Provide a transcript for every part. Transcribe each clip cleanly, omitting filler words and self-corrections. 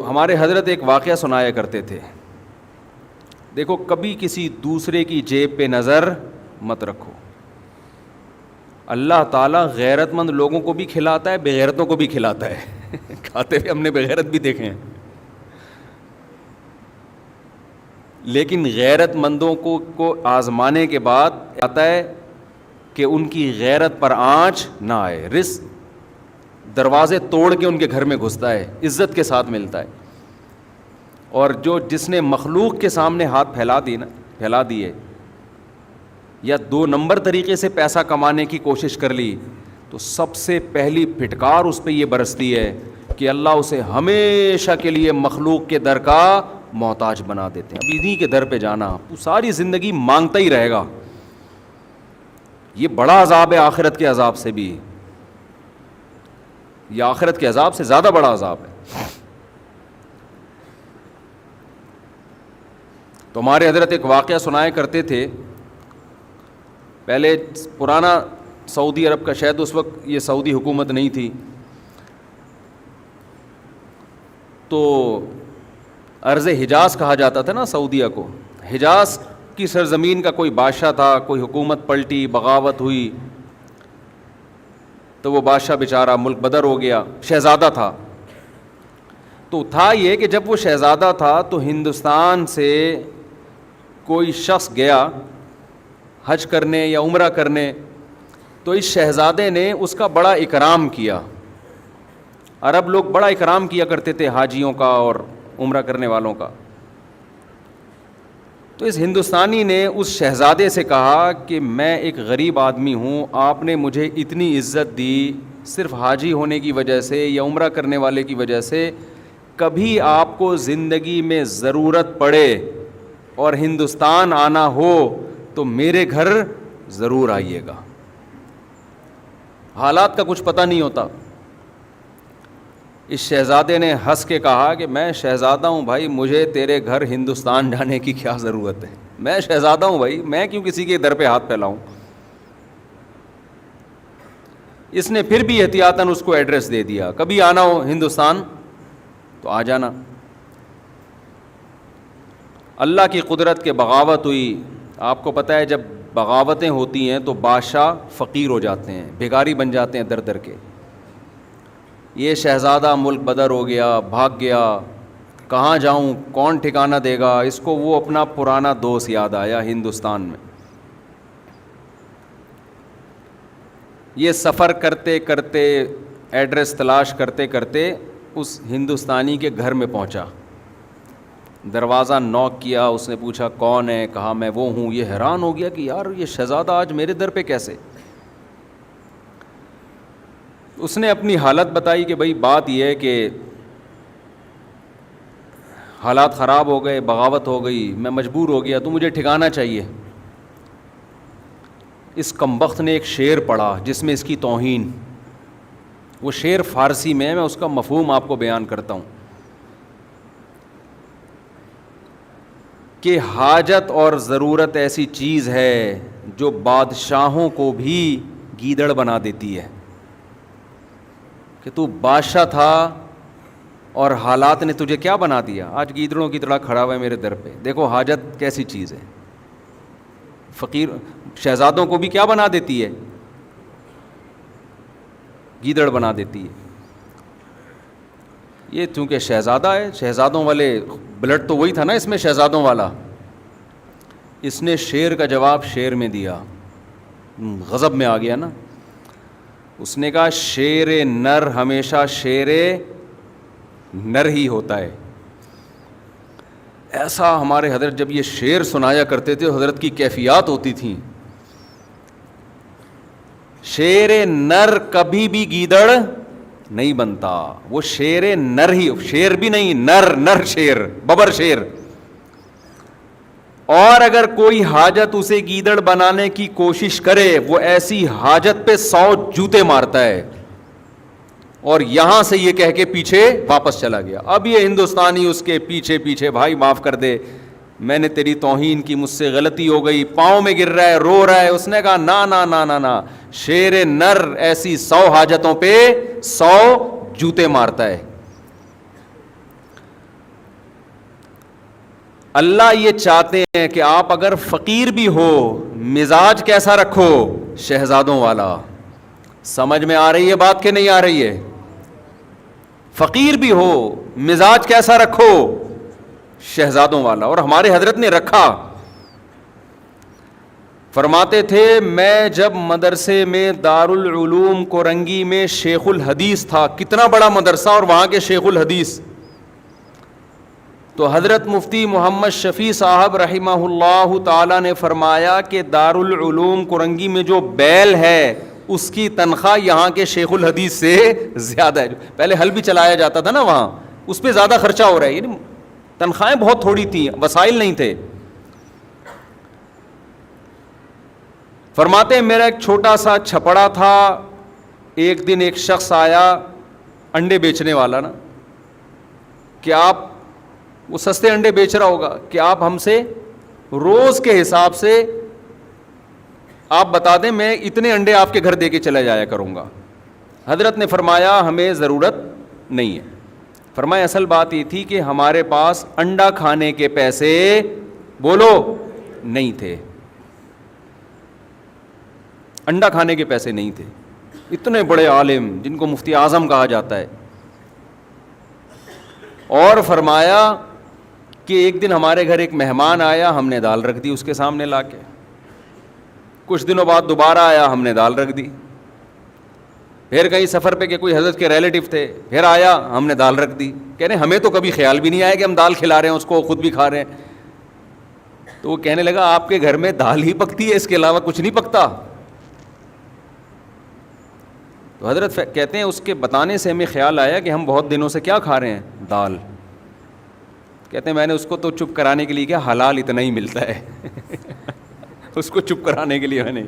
ہمارے حضرت ایک واقعہ سنایا کرتے تھے، دیکھو کبھی کسی دوسرے کی جیب پہ نظر مت رکھو. اللہ تعالیٰ غیرت مند لوگوں کو بھی کھلاتا ہے، بغیرتوں کو بھی کھلاتا ہے. کھاتے ہوئے ہم نے بغیرت بھی دیکھے ہیں، لیکن غیرت مندوں کو آزمانے کے بعد آتا ہے کہ ان کی غیرت پر آنچ نہ آئے. رزق دروازے توڑ کے ان کے گھر میں گھستا ہے، عزت کے ساتھ ملتا ہے. اور جس نے مخلوق کے سامنے ہاتھ پھیلا دیے یا 2 نمبر طریقے سے پیسہ کمانے کی کوشش کر لی، تو سب سے پہلی پھٹکار اس پہ یہ برستی ہے کہ اللہ اسے ہمیشہ کے لیے مخلوق کے در کا محتاج بنا دیتے ہیں. اب انہی کے در پہ جانا، تو ساری زندگی مانگتا ہی رہے گا. یہ بڑا عذاب ہے آخرت کے عذاب سے بھی، یہ آخرت کے عذاب سے زیادہ بڑا عذاب ہے. تو ہمارے حضرت ایک واقعہ سنایا کرتے تھے. پہلے پرانا سعودی عرب کا، شاید اس وقت یہ سعودی حکومت نہیں تھی، تو ارض حجاز کہا جاتا تھا نا سعودیہ کو. حجاز کی سرزمین کا کوئی بادشاہ تھا، کوئی حکومت پلٹی، بغاوت ہوئی، تو وہ بادشاہ بیچارہ ملک بدر ہو گیا. شہزادہ تھا. تو تھا یہ کہ جب وہ شہزادہ تھا تو ہندوستان سے کوئی شخص گیا حج کرنے یا عمرہ کرنے، تو اس شہزادے نے اس کا بڑا اکرام کیا. عرب لوگ بڑا اکرام کیا کرتے تھے حاجیوں کا اور عمرہ کرنے والوں کا. تو اس ہندوستانی نے اس شہزادے سے کہا کہ میں ایک غریب آدمی ہوں، آپ نے مجھے اتنی عزت دی صرف حاجی ہونے کی وجہ سے یا عمرہ کرنے والے کی وجہ سے، کبھی آپ کو زندگی میں ضرورت پڑے اور ہندوستان آنا ہو تو میرے گھر ضرور آئیے گا. حالات کا کچھ پتہ نہیں ہوتا. اس شہزادے نے ہنس کے کہا کہ میں شہزادہ ہوں بھائی، مجھے تیرے گھر ہندوستان جانے کی کیا ضرورت ہے، میں شہزادہ ہوں بھائی، میں کیوں کسی کے در پہ ہاتھ پھیلاؤں. اس نے پھر بھی احتیاطاً اس کو ایڈریس دے دیا، کبھی آنا ہو ہندوستان تو آ جانا. اللہ کی قدرت کے بغاوت ہوئی. آپ کو پتہ ہے جب بغاوتیں ہوتی ہیں تو بادشاہ فقیر ہو جاتے ہیں، بھکاری بن جاتے ہیں در در کے. یہ شہزادہ ملک بدر ہو گیا، بھاگ گیا، کہاں جاؤں، کون ٹھکانہ دے گا. اس کو وہ اپنا پرانا دوست یاد آیا ہندوستان میں. یہ سفر کرتے کرتے، ایڈریس تلاش کرتے کرتے اس ہندوستانی کے گھر میں پہنچا. دروازہ نوک کیا، اس نے پوچھا کون ہے، کہا میں وہ ہوں. یہ حیران ہو گیا کہ یار یہ شہزادہ آج میرے در پہ کیسے. اس نے اپنی حالت بتائی کہ بھائی بات یہ ہے کہ حالات خراب ہو گئے، بغاوت ہو گئی، میں مجبور ہو گیا، تو مجھے ٹھکانہ چاہیے. اس کمبخت نے ایک شعر پڑھا جس میں اس کی توہین. وہ شعر فارسی میں اس کا مفہوم آپ کو بیان کرتا ہوں کہ حاجت اور ضرورت ایسی چیز ہے جو بادشاہوں کو بھی گیدڑ بنا دیتی ہے. کہ تو بادشاہ تھا اور حالات نے تجھے کیا بنا دیا، آج گیدڑوں کی طرح کھڑا ہوا ہے میرے در پہ. دیکھو حاجت کیسی چیز ہے. فقیر شہزادوں کو بھی کیا بنا دیتی ہے، گیدڑ بنا دیتی ہے. یہ چونکہ شہزادہ ہے، شہزادوں والے بلڈ تو وہی تھا نا اس میں، شہزادوں والا. اس نے شیر کا جواب شیر میں دیا. غضب میں آ گیا نا. اس نے کہا شیر نر ہمیشہ شیر نر ہی ہوتا ہے. ایسا ہمارے حضرت جب یہ شعر سنایا کرتے تھے حضرت کی کیفیات ہوتی تھیں. شیر نر کبھی بھی گیدڑ نہیں بنتا، وہ شیر نر ہی، شیر بھی نہیں، نر شیر، ببر شیر. اور اگر کوئی حاجت اسے گیدڑ بنانے کی کوشش کرے، وہ ایسی حاجت پہ 100 جوتے مارتا ہے اور یہاں سے یہ کہہ کے پیچھے واپس چلا گیا. اب یہ ہندوستانی اس کے پیچھے پیچھے، بھائی معاف کر دے، میں نے تیری توہین کی، مجھ سے غلطی ہو گئی، پاؤں میں گر رہا ہے، رو رہا ہے. اس نے کہا نا نا نا نا نا، شیر نر ایسی 100 حاجتوں پہ 100 جوتے مارتا ہے. اللہ یہ چاہتے ہیں کہ آپ اگر فقیر بھی ہو مزاج کیسا رکھو؟ شہزادوں والا. سمجھ میں آ رہی ہے بات کہ نہیں آ رہی ہے؟ فقیر بھی ہو مزاج کیسا رکھو؟ شہزادوں والا. اور ہمارے حضرت نے رکھا. فرماتے تھے میں جب مدرسے میں دارالعلوم کورنگی میں شیخ الحدیث تھا, کتنا بڑا مدرسہ اور وہاں کے شیخ الحدیث, تو حضرت مفتی محمد شفیع صاحب رحمہ اللہ تعالی نے فرمایا کہ دارالعلوم کورنگی میں جو بیل ہے اس کی تنخواہ یہاں کے شیخ الحدیث سے زیادہ ہے. پہلے حل بھی چلایا جاتا تھا نا وہاں, اس پہ زیادہ خرچہ ہو رہا ہے. یعنی تنخواہیں بہت تھوڑی تھیں, وسائل نہیں تھے. فرماتے ہیں میرا ایک چھوٹا سا چھپڑا تھا. ایک دن ایک شخص آیا, انڈے بیچنے والا نا, کہ آپ, وہ سستے انڈے بیچ رہا ہوگا, کہ آپ ہم سے روز کے حساب سے آپ بتا دیں میں اتنے انڈے آپ کے گھر دے کے چلا جایا کروں گا. حضرت نے فرمایا ہمیں ضرورت نہیں ہے. فرمایا اصل بات یہ تھی کہ ہمارے پاس انڈا کھانے کے پیسے بولو نہیں تھے, انڈا کھانے کے پیسے نہیں تھے. اتنے بڑے عالم جن کو مفتی اعظم کہا جاتا ہے. اور فرمایا کہ ایک دن ہمارے گھر ایک مہمان آیا, ہم نے دال رکھ دی اس کے سامنے لا کے. کچھ دنوں بعد دوبارہ آیا, ہم نے دال رکھ دی. پھر کہیں سفر پہ کہ کوئی حضرت کے ریلیٹیو تھے, پھر آیا, ہم نے دال رکھ دی. کہہ رہے ہمیں تو کبھی خیال بھی نہیں آیا کہ ہم دال کھلا رہے ہیں اس کو, خود بھی کھا رہے ہیں. تو وہ کہنے لگا آپ کے گھر میں دال ہی پکتی ہے, اس کے علاوہ کچھ نہیں پکتا؟ تو حضرت کہتے ہیں اس کے بتانے سے ہمیں خیال آیا کہ ہم بہت دنوں سے کیا کھا رہے ہیں, دال. کہتے ہیں میں نے اس کو تو چپ کرانے کے لیے کیا, حلال اتنا ہی ملتا ہے اس کو چپ کرانے کے لیے میں نے.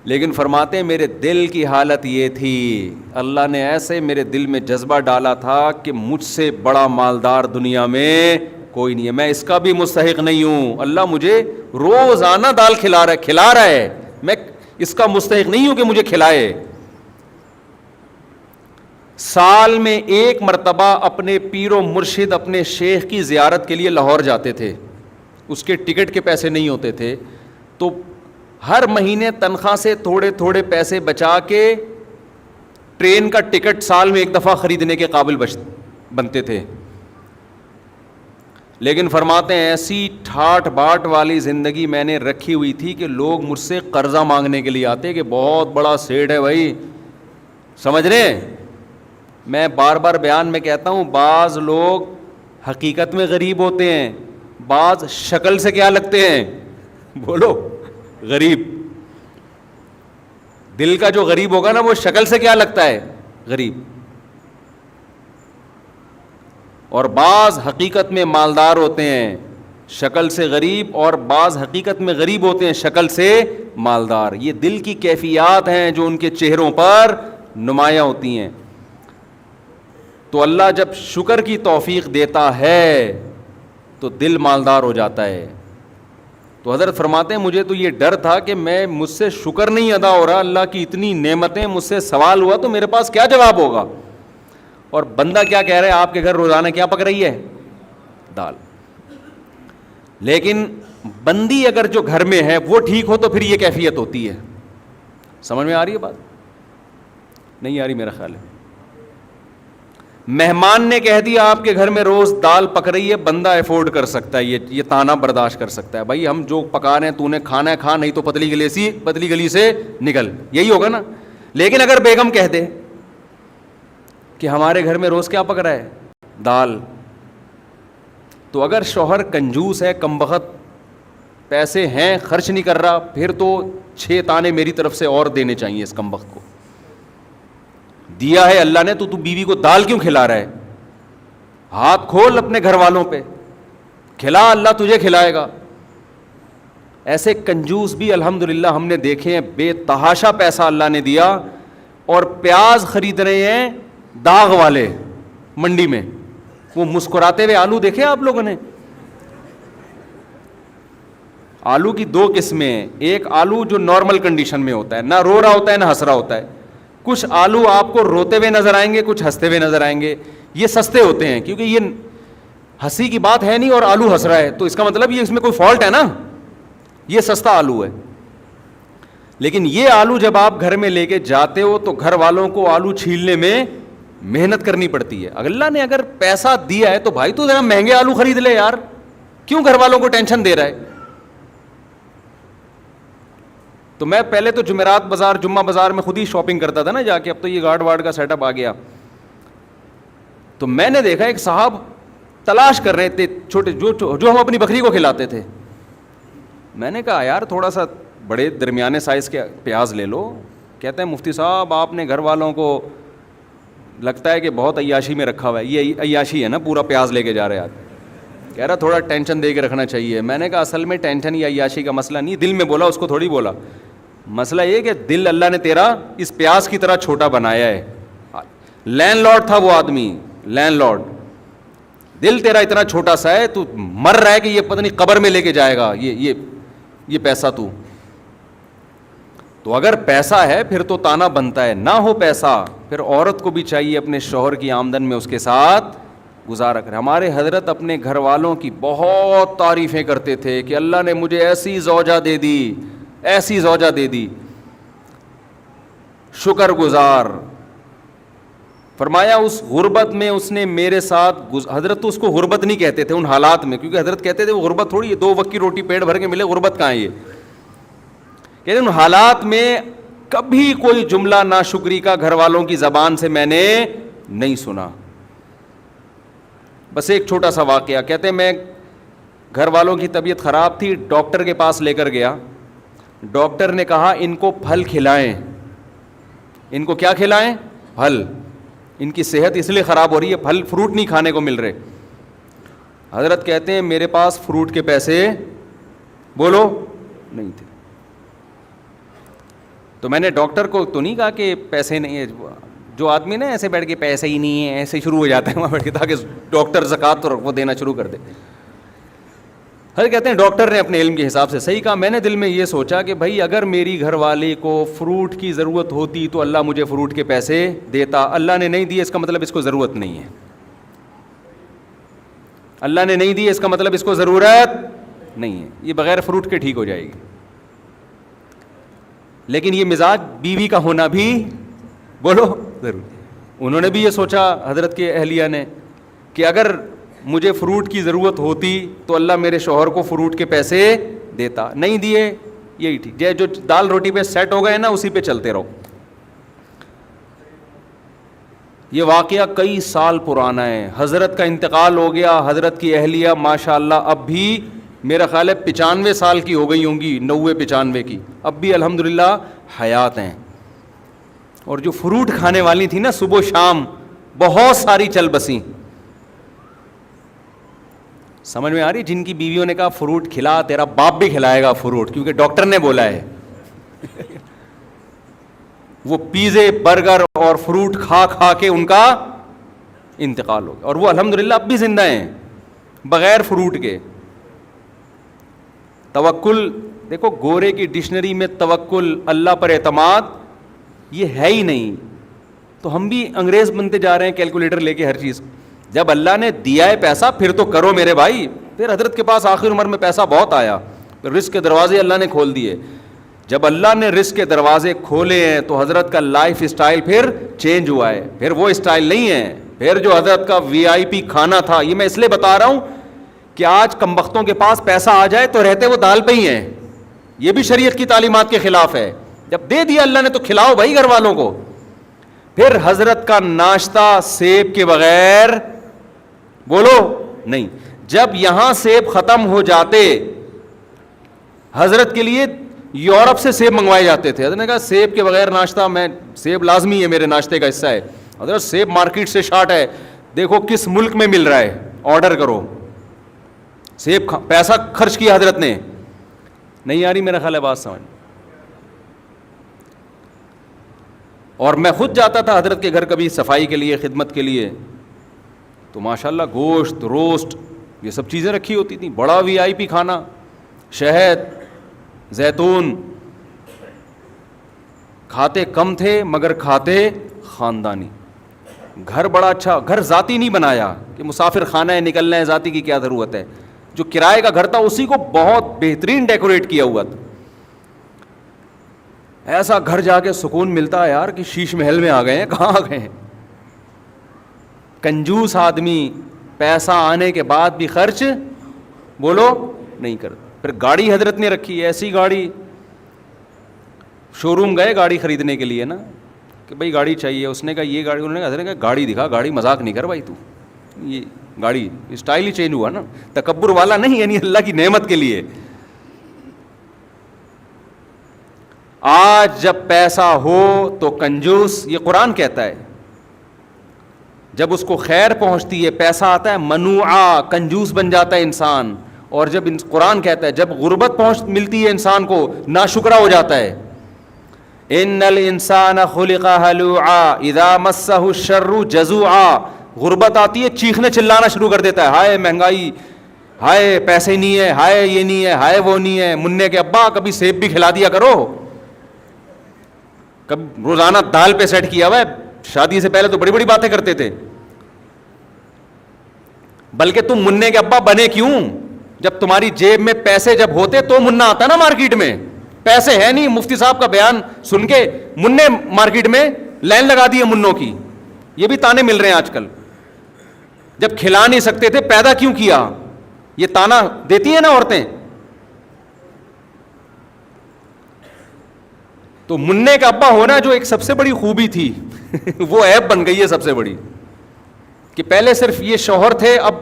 لیکن فرماتے ہیں میرے دل کی حالت یہ تھی, اللہ نے ایسے میرے دل میں جذبہ ڈالا تھا کہ مجھ سے بڑا مالدار دنیا میں کوئی نہیں ہے, میں اس کا بھی مستحق نہیں ہوں. اللہ مجھے روزانہ دال کھلا رہا ہے, میں اس کا مستحق نہیں ہوں کہ مجھے کھلائے. سال میں ایک مرتبہ اپنے پیر و مرشد اپنے شیخ کی زیارت کے لیے لاہور جاتے تھے. اس کے ٹکٹ کے پیسے نہیں ہوتے تھے, تو ہر مہینے تنخواہ سے تھوڑے تھوڑے پیسے بچا کے ٹرین کا ٹکٹ سال میں ایک دفعہ خریدنے کے قابل بنتے تھے. لیکن فرماتے ہیں ایسی ٹھاٹ باٹ والی زندگی میں نے رکھی ہوئی تھی کہ لوگ مجھ سے قرضہ مانگنے کے لیے آتے کہ بہت بڑا سیٹ ہے بھائی, سمجھ رہے ہیں. میں بار بار بیان میں کہتا ہوں بعض لوگ حقیقت میں غریب ہوتے ہیں, بعض شکل سے کیا لگتے ہیں, بولو غریب. دل کا جو غریب ہوگا نا وہ شکل سے کیا لگتا ہے, غریب. اور بعض حقیقت میں مالدار ہوتے ہیں, شکل سے غریب, اور بعض حقیقت میں غریب ہوتے ہیں, شکل سے مالدار. یہ دل کی کیفیات ہیں جو ان کے چہروں پر نمایاں ہوتی ہیں. تو اللہ جب شکر کی توفیق دیتا ہے تو دل مالدار ہو جاتا ہے. تو حضرت فرماتے ہیں مجھے تو یہ ڈر تھا کہ مجھ سے شکر نہیں ادا ہو رہا, اللہ کی اتنی نعمتیں, مجھ سے سوال ہوا تو میرے پاس کیا جواب ہوگا. اور بندہ کیا کہہ رہا ہے, آپ کے گھر روزانہ کیا پک رہی ہے, دال. لیکن بندی اگر جو گھر میں ہے وہ ٹھیک ہو تو پھر یہ کیفیت ہوتی ہے. سمجھ میں آ رہی ہے بات؟ نہیں آ رہی میرا خیال ہے. مہمان نے کہہ دیا آپ کے گھر میں روز دال پک رہی ہے, بندہ افورڈ کر سکتا ہے, یہ تانا برداشت کر سکتا ہے, بھائی ہم جو پکا رہے ہیں تو نے کھانا ہے کھا, نہیں تو پتلی گلی سے نکل, یہی ہوگا نا. لیکن اگر بیگم کہہ دے کہ ہمارے گھر میں روز کیا پک رہا ہے, دال, تو اگر شوہر کنجوس ہے, کم بخت پیسے ہیں, خرچ نہیں کر رہا, پھر تو 6 تانے میری طرف سے اور دینے چاہیے اس کم بخت کو. دیا ہے اللہ نے تو بیوی کو دال کیوں کھلا رہا ہے, ہاتھ کھول اپنے گھر والوں پہ, کھلا, اللہ تجھے کھلائے گا. ایسے کنجوس بھی الحمدللہ ہم نے دیکھے ہیں, بے تحاشا پیسہ اللہ نے دیا, اور پیاز خرید رہے ہیں داغ والے منڈی میں, وہ مسکراتے ہوئے آلو دیکھے آپ لوگوں نے. آلو کی 2 قسمیں, ایک آلو جو نارمل کنڈیشن میں ہوتا ہے, نہ رو رہا ہوتا ہے نہ ہنس رہا ہوتا ہے. کچھ آلو آپ کو روتے ہوئے نظر آئیں گے, کچھ ہنستے ہوئے نظر آئیں گے. یہ سستے ہوتے ہیں کیونکہ ہنسی کی بات ہے نہیں اور آلو ہنس رہا ہے, تو اس کا مطلب یہ اس میں کوئی فالٹ ہے نا, یہ سستا آلو ہے. لیکن یہ آلو جب آپ گھر میں لے کے جاتے ہو تو گھر والوں کو آلو چھیلنے میں محنت کرنی پڑتی ہے. اللہ نے اگر پیسہ دیا ہے تو بھائی تو ذرا مہنگے آلو خرید لے یار, کیوں گھر والوں کو ٹینشن دے رہا ہے. تو میں پہلے تو جمعرات بازار, جمعہ بازار میں خود ہی شاپنگ کرتا تھا نا جا کے, اب تو یہ گارڈ وارڈ کا سیٹ اپ آ گیا. تو میں نے دیکھا ایک صاحب تلاش کر رہے تھے چھوٹے جو ہم اپنی بکری کو کھلاتے تھے. میں نے کہا یار تھوڑا سا بڑے درمیانے سائز کے پیاز لے لو. کہتے ہیں مفتی صاحب آپ نے گھر والوں کو لگتا ہے کہ بہت عیاشی میں رکھا ہوا ہے. یہ عیاشی ہے نا, پورا پیاز لے کے جا رہے آپ. کہہ رہا تھوڑا ٹینشن دے کے رکھنا چاہیے. میں نے کہا اصل میں ٹینشن یا عیاشی کا مسئلہ نہیں, دل میں بولا, اس کو تھوڑی بولا. مسئلہ یہ کہ دل اللہ نے تیرا اس پیاز کی طرح چھوٹا بنایا ہے. لینڈ لارڈ تھا وہ آدمی, لینڈ لارڈ, دل تیرا اتنا چھوٹا سا ہے, تو مر رہا ہے کہ یہ پتہ نہیں قبر میں لے کے جائے گا یہ پیسہ. تو اگر پیسہ ہے پھر تو تانا بنتا ہے, نہ ہو پیسہ پھر عورت کو بھی چاہیے اپنے شوہر کی آمدن میں اس کے ساتھ گزارا کرے. ہمارے حضرت اپنے گھر والوں کی بہت تعریفیں کرتے تھے کہ اللہ نے مجھے ایسی زوجہ دے دی, ایسی زوجہ دے دی, شکر گزار. فرمایا اس غربت میں اس نے میرے ساتھ حضرت تو اس کو غربت نہیں کہتے تھے ان حالات میں, کیونکہ حضرت کہتے تھے وہ غربت تھوڑی ہے, 2 وقت کی روٹی پیٹ بھر کے ملے, غربت کہاں ہے یہ. کہتے ہیں ان حالات میں کبھی کوئی جملہ ناشکری کا گھر والوں کی زبان سے میں نے نہیں سنا. بس ایک چھوٹا سا واقعہ. کہتے ہیں میں گھر والوں کی طبیعت خراب تھی, ڈاکٹر کے پاس لے کر گیا. ڈاکٹر نے کہا ان کو پھل کھلائیں. ان کو کیا کھلائیں؟ پھل. ان کی صحت اس لیے خراب ہو رہی ہے, پھل فروٹ نہیں کھانے کو مل رہے. حضرت کہتے ہیں میرے پاس فروٹ کے پیسے بولو نہیں تھے. تو میں نے ڈاکٹر کو تو نہیں کہا کہ پیسے نہیں ہے, جو آدمی نا ایسے بیٹھ کے پیسے ہی نہیں ہے ایسے شروع ہو جاتا ہے وہاں بیٹھ کے, تاکہ ڈاکٹر زکوٰۃ تو وہ دینا شروع کر دے. حضرت کہتے ہیں ڈاکٹر نے اپنے علم کے حساب سے صحیح کہا. میں نے دل میں یہ سوچا کہ بھائی اگر میری گھر والے کو فروٹ کی ضرورت ہوتی تو اللہ مجھے فروٹ کے پیسے دیتا. اللہ نے نہیں دیے اس کا مطلب اس کو ضرورت نہیں ہے. اللہ نے نہیں دیے اس کا مطلب اس کو ضرورت نہیں ہے. یہ بغیر فروٹ کے ٹھیک ہو جائے گی. لیکن یہ مزاج بیوی کا ہونا بھی بولو ضرور. انہوں نے بھی یہ سوچا حضرت کے اہلیہ نے کہ اگر مجھے فروٹ کی ضرورت ہوتی تو اللہ میرے شوہر کو فروٹ کے پیسے دیتا. نہیں دیے, یہی ٹھیک. جو دال روٹی پہ سیٹ ہو گئے نا اسی پہ چلتے رہو. یہ واقعہ کئی سال پرانا ہے. حضرت کا انتقال ہو گیا. حضرت کی اہلیہ ماشاءاللہ اب بھی میرا خیال ہے 95 سال کی ہو گئی ہوں گی, 90-95 کی, اب بھی الحمدللہ حیات ہیں. اور جو فروٹ کھانے والی تھی نا صبح شام بہت ساری چل بسیں. سمجھ میں آ رہی, جن کی بیویوں نے کہا فروٹ کھلا, تیرا باپ بھی کھلائے گا فروٹ کیونکہ ڈاکٹر نے بولا ہے. وہ پیزے برگر اور فروٹ کھا کھا کے ان کا انتقال ہو گیا, اور وہ الحمدللہ اب بھی زندہ ہیں بغیر فروٹ کے. توکل دیکھو, گورے کی ڈکشنری میں توکل, اللہ پر اعتماد, یہ ہے ہی نہیں. تو ہم بھی انگریز بنتے جا رہے ہیں کیلکولیٹر لے کے ہر چیز. جب اللہ نے دیا ہے پیسہ پھر تو کرو میرے بھائی. پھر حضرت کے پاس آخر عمر میں پیسہ بہت آیا, رزق کے دروازے اللہ نے کھول دیے. جب اللہ نے رزق کے دروازے کھولے ہیں تو حضرت کا لائف اسٹائل پھر چینج ہوا ہے. پھر وہ اسٹائل نہیں ہے. پھر جو حضرت کا VIP کھانا تھا, یہ میں اس لیے بتا رہا ہوں کہ آج کمبختوں کے پاس پیسہ آ جائے تو رہتے وہ دال پہ ہی ہیں. یہ بھی شریعت کی تعلیمات کے خلاف ہے. جب دے دیا اللہ نے تو کھلاؤ بھائی گھر والوں کو. پھر حضرت کا ناشتہ سیب کے بغیر بولو نہیں. جب یہاں سیب ختم ہو جاتے, حضرت کے لیے یورپ سے سیب منگوائے جاتے تھے. حضرت نے کہا سیب کے بغیر ناشتہ, میں سیب لازمی ہے میرے ناشتے کا حصہ ہے. حضرت سیب مارکیٹ سے شارٹ ہے, دیکھو کس ملک میں مل رہا ہے, آرڈر کرو. سیب پیسہ خرچ کیا حضرت نے. نہیں آ رہی میرا خیال ہے بات سمجھ. اور میں خود جاتا تھا حضرت کے گھر کبھی صفائی کے لیے, خدمت کے لیے, تو ماشاءاللہ گوشت, روسٹ, یہ سب چیزیں رکھی ہوتی تھیں. بڑا VIP کھانا, شہد, زیتون. کھاتے کم تھے مگر کھاتے خاندانی. گھر بڑا اچھا, گھر ذاتی نہیں بنایا, کہ مسافر خانہ ہے, نکلنا ہے, ذاتی کی کیا ضرورت ہے. جو کرائے کا گھر تھا اسی کو بہت بہترین ڈیکوریٹ کیا ہوا تھا. ایسا گھر جا کے سکون ملتا ہے یار کہ شیش محل میں آ گئے ہیں. کہاں آ گئے ہیں؟ کنجوس آدمی پیسہ آنے کے بعد بھی خرچ بولو نہیں کرتا. پھر گاڑی حضرت نے رکھی ہے, ایسی گاڑی, شو روم گئے گاڑی خریدنے کے لیے نا, کہ بھائی گاڑی چاہیے. اس نے کہا یہ گاڑی, انہوں نے کہا حضرت نے کہا گاڑی دکھا. گاڑی مذاق نہیں کر بھائی تو, یہ گاڑی اسٹائل ہی چینج ہوا نا, تکبر والا نہیں, یعنی اللہ کی نعمت کے لیے. آج جب پیسہ ہو تو کنجوس, یہ قرآن کہتا ہے, جب اس کو خیر پہنچتی ہے پیسہ آتا ہے منوعا, کنجوس بن جاتا ہے انسان. اور جب قرآن کہتا ہے جب غربت ملتی ہے انسان کو ناشکرا ہو جاتا ہے. ان الانسان خلق ہلوعا اذا مسہ الشر جزوعا. غربت آتی ہے چیخنے چلانا شروع کر دیتا ہے, ہائے مہنگائی, ہائے پیسے نہیں ہے, ہائے یہ نہیں ہے, ہائے وہ نہیں ہے. منع کے ابا کبھی سیب بھی کھلا دیا کرو, کبھی روزانہ دال پہ سیٹ کیا ہوا ہے. شادی سے پہلے تو بڑی بڑی باتیں کرتے تھے, بلکہ تم منع کے ابا بنے کیوں؟ جب تمہاری جیب میں پیسے جب ہوتے تو منع آتا نا مارکیٹ میں. پیسے ہے نہیں, مفتی صاحب کا بیان سن کے منع مارکیٹ میں لائن لگا دی ہے منوں کی. یہ بھی تانے مل رہے ہیں آج کل. جب کھلا نہیں سکتے تھے پیدا کیوں کیا, یہ تانا دیتی ہیں نا عورتیں. تو منع کا ابا ہونا جو ایک سب سے بڑی خوبی تھی وہ عیب بن گئی ہے سب سے بڑی, کہ پہلے صرف یہ شوہر تھے, اب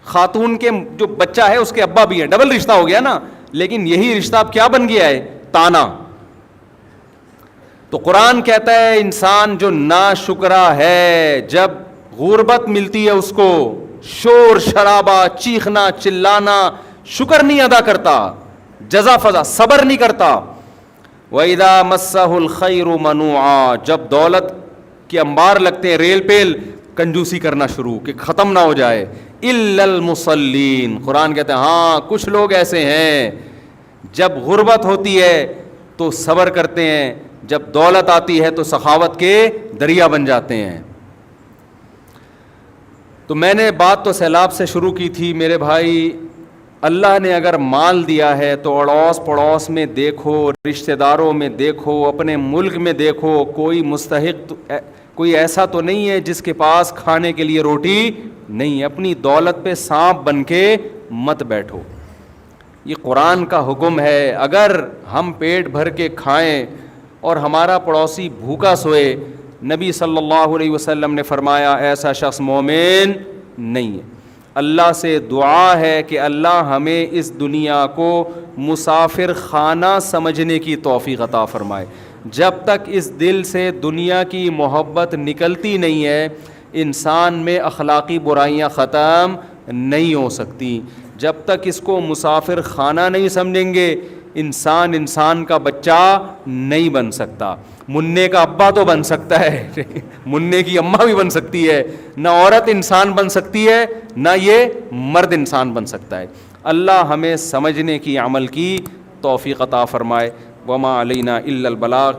خاتون کے جو بچہ ہے اس کے ابا بھی ہیں, ڈبل رشتہ ہو گیا نا. لیکن یہی رشتہ اب کیا بن گیا ہے, تانا. تو قرآن کہتا ہے انسان جو ناشکرا ہے, جب غربت ملتی ہے اس کو شور شرابہ, چیخنا چلانا, شکر نہیں ادا کرتا, جزا فضا صبر نہیں کرتا. وَإِذَا مَسَّهُ الْخَيْرُ مَنُوعًا. جب دولت کے انبار لگتے ہیں ریل پیل, کنجوسی کرنا شروع کہ ختم نہ ہو جائے. إِلَّا الْمُصَلِّينَ. قرآن کہتے ہیں ہاں کچھ لوگ ایسے ہیں جب غربت ہوتی ہے تو صبر کرتے ہیں, جب دولت آتی ہے تو سخاوت کے دریا بن جاتے ہیں. تو میں نے بات تو سیلاب سے شروع کی تھی میرے بھائی. اللہ نے اگر مال دیا ہے تو اڑوس پڑوس میں دیکھو, رشتہ داروں میں دیکھو, اپنے ملک میں دیکھو, کوئی مستحق کوئی ایسا تو نہیں ہے جس کے پاس کھانے کے لیے روٹی نہیں. اپنی دولت پہ سانپ بن کے مت بیٹھو, یہ قرآن کا حکم ہے. اگر ہم پیٹ بھر کے کھائیں اور ہمارا پڑوسی بھوکا سوئے, نبی صلی اللہ علیہ وسلم نے فرمایا ایسا شخص مومن نہیں ہے. اللہ سے دعا ہے کہ اللہ ہمیں اس دنیا کو مسافر خانہ سمجھنے کی توفیق عطا فرمائے. جب تک اس دل سے دنیا کی محبت نکلتی نہیں ہے انسان میں اخلاقی برائیاں ختم نہیں ہو سکتی. جب تک اس کو مسافر خانہ نہیں سمجھیں گے انسان کا بچہ نہیں بن سکتا. منع کا ابا تو بن سکتا ہے منع کی اماں بھی بن سکتی ہے. نہ عورت انسان بن سکتی ہے نہ یہ مرد انسان بن سکتا ہے. اللہ ہمیں سمجھنے کی عمل کی توفیق عطا فرمائے. وما علینا الا البلاغ.